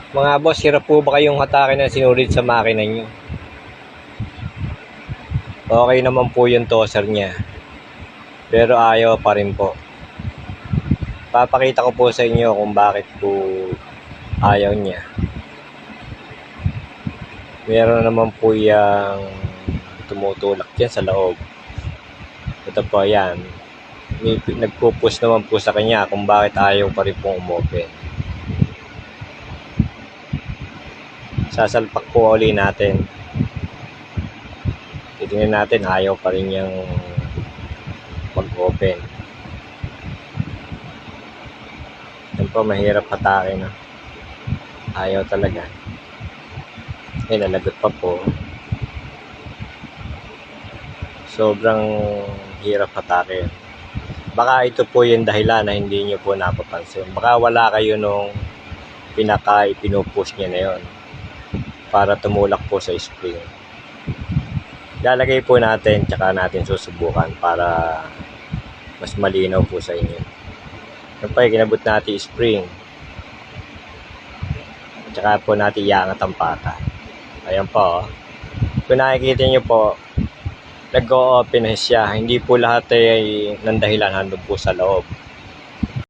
Mga boss, hirap po ba kayong hatakin ng sinulid sa makina nyo? Okay naman po yung toaster niya, pero ayaw pa rin po. Papakita ko po sa inyo kung bakit po ayaw niya. Meron naman po yung tumutulak dyan sa loob. Ito po, yan. Nagpo-push naman po sa kanya kung bakit ayaw pa rin pong umopen. Sasalpak po uli natin. Titingnan natin, ayaw pa rin yung mag-open. Yan po, mahirap hatakin. No? Ayaw talaga. Nalagot pa po. Sobrang hirap hatakin. Baka ito po yung dahilan na hindi nyo po napapansin. Baka wala kayo nung pinupush niya na yon para tumulak po sa spring. Lalagay po natin, tsaka natin susubukan para mas malinaw po sa inyo. Yan po, kinabot natin spring. Tsaka po natin iangat ang pata. Ayan po. Kung nakikita nyo po, nag-o-open na siya. Hindi po lahat ay ng dahilan nandun po sa loob.